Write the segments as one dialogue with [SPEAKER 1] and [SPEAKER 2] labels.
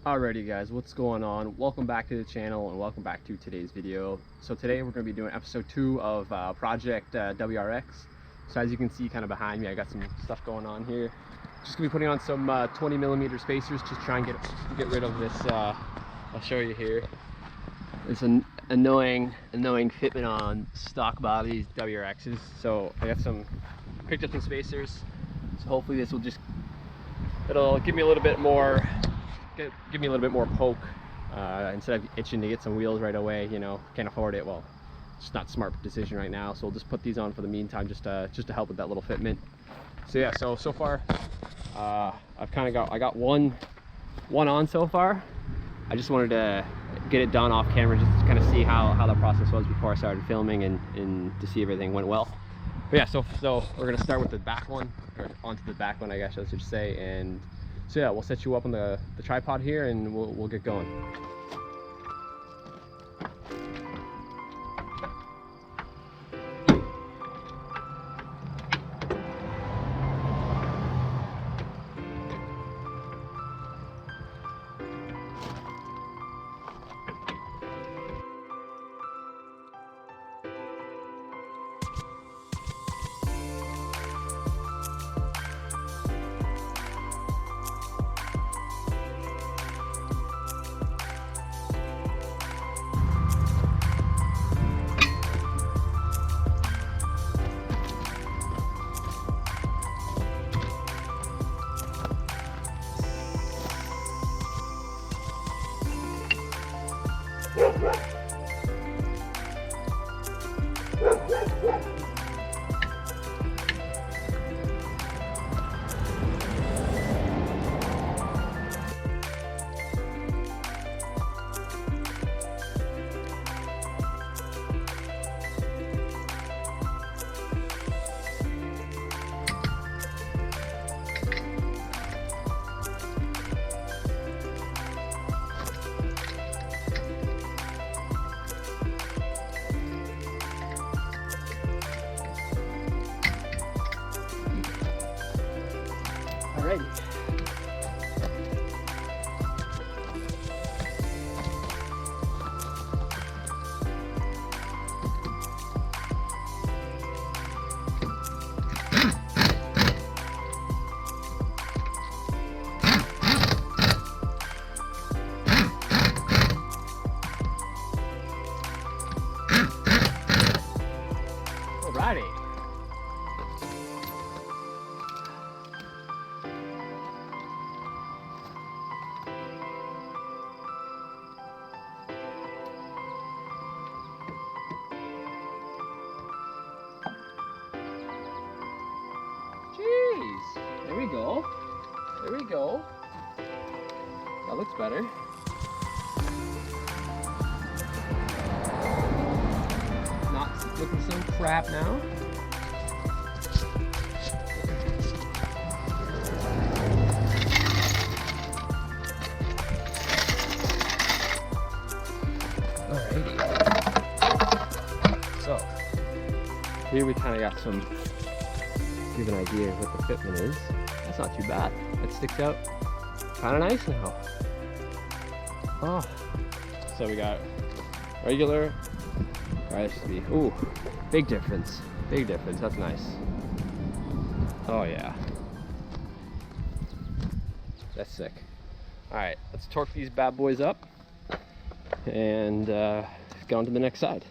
[SPEAKER 1] Alrighty guys, what's going on? Welcome back to the channel and welcome back to today's video. So today we're going to be doing episode 2 of Project WRX. So as you can see kind of behind me, I got some stuff going on here. Just going to be putting on some 20mm spacers to try and get rid of this, I'll show you here. It's an annoying fitment on stock bodies WRXs. So I got picked up some spacers. So hopefully this will it'll give me a little bit more give me a little bit more poke instead of itching to get some wheels right away. You know, can't afford it. Well, it's not a smart decision right now, so we'll just put these on for the meantime, just to help with that little fitment. So yeah, so far I got one on so far. I just wanted to get it done off camera, just to kind of see how the process was before I started filming, and to see everything went well. But yeah, so we're gonna start with the back one, or onto the back one, I guess I should say. And so yeah, we'll set you up on the tripod here and we'll get going. Alrighty. Alrighty. Jeez, there we go. There we go. That looks better. Not looking so crap now. Alrighty. So here we kind of got some. Give an idea of what the fitment is. That's not too bad. That sticks out kind of nice now. Oh, so we got regular RSB. Ooh, big difference. Big difference. That's nice. Oh yeah, that's sick. All right, let's torque these bad boys up and go on to the next side.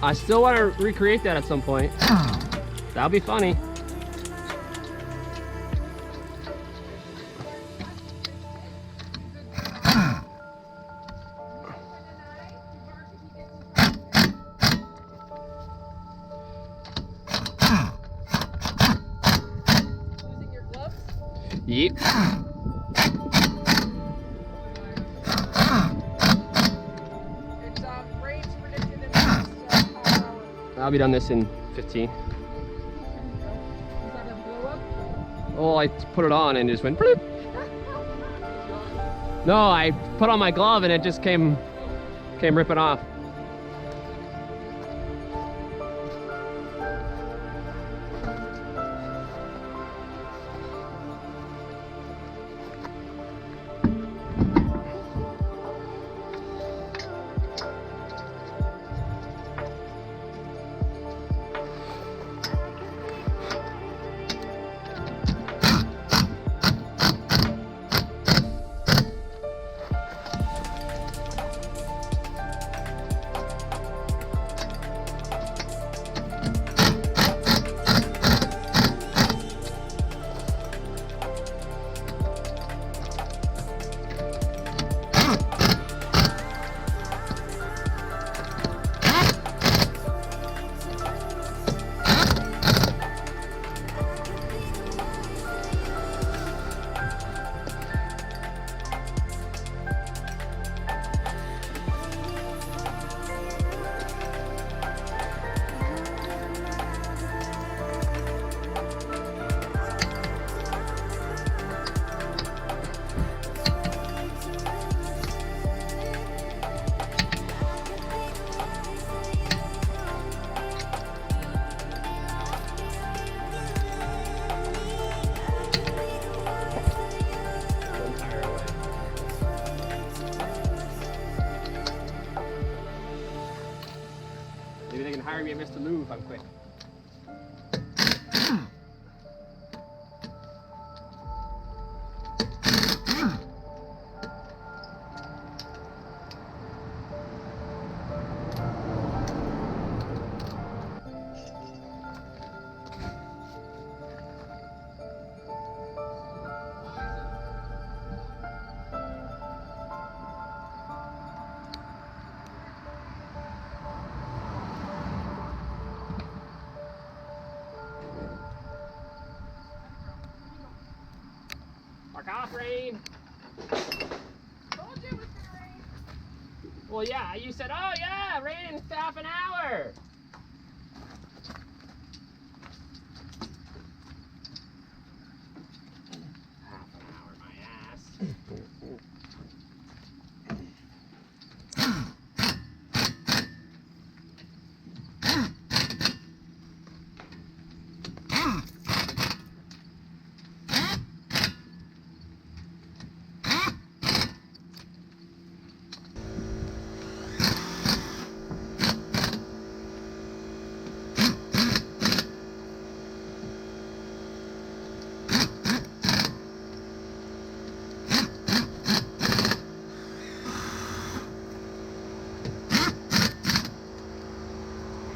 [SPEAKER 1] I still want to recreate that at some point. That'll be funny.
[SPEAKER 2] Losing your gloves?
[SPEAKER 1] Yep.
[SPEAKER 2] It's rain's predicted in the next half hour.
[SPEAKER 1] I'll be done this in 15.
[SPEAKER 2] Is that a blow up?
[SPEAKER 1] Oh, I put it on and it just went bloop. No, I put on my glove and it just came ripping off. Maybe they can hire me at Mr. Lou if I'm quick. Mark off, rain.
[SPEAKER 2] Told you it was gonna rain.
[SPEAKER 1] Well, yeah, you said, oh yeah, rain in half an hour. Half an hour, my ass.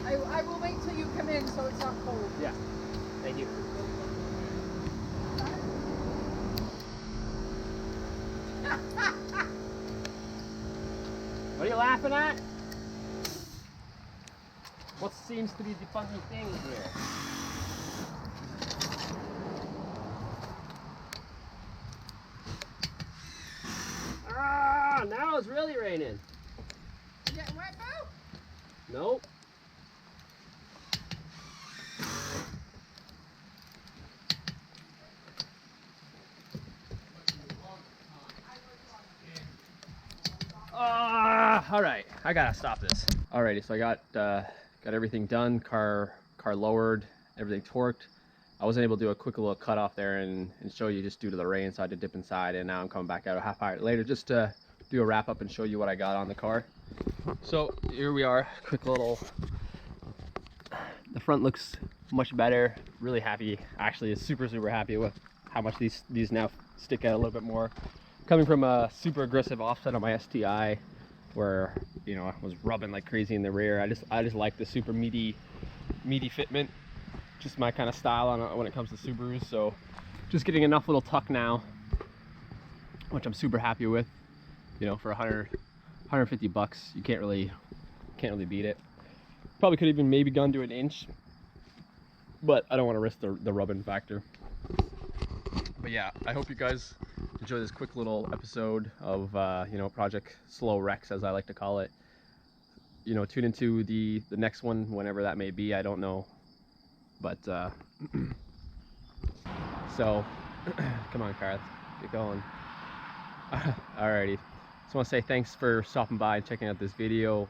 [SPEAKER 2] I will wait till you come in so it's not cold.
[SPEAKER 1] Yeah, thank you. What are you laughing at? What seems to be the funny thing here? Ah, now it's really raining.
[SPEAKER 2] You getting wet now?
[SPEAKER 1] Nope. All right, I gotta stop this. Alrighty, so I got everything done. Car lowered, everything torqued. I wasn't able to do a quick little cut off there and show you just due to the rain, so I had to dip inside, and now I'm coming back out a half hour later just to do a wrap up and show you what I got on the car. So here we are, quick little. The front looks much better. Really happy. Actually, is super happy with how much these now stick out a little bit more. Coming from a super aggressive offset on my STI, where you know, I was rubbing like crazy in the rear. I just like the super meaty fitment, just my kind of style on when it comes to Subarus. So just getting enough little tuck now, which I'm super happy with. You know, for 150 bucks, you can't really beat it. Probably could even maybe gone to an inch, but I don't want to risk the rubbing factor. But yeah, I hope you guys enjoy this quick little episode of you know, Project Slowrx, as I like to call it. You know, tune into the next one whenever that may be. I don't know, but so come on, car, let's get going. Alrighty, just want to say thanks for stopping by and checking out this video.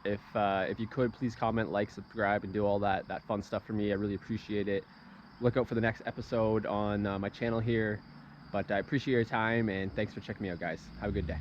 [SPEAKER 1] If you could, please comment, like, subscribe, and do all that fun stuff for me. I really appreciate it. Look out for the next episode on my channel here. But I appreciate your time, and thanks for checking me out, guys. Have a good day.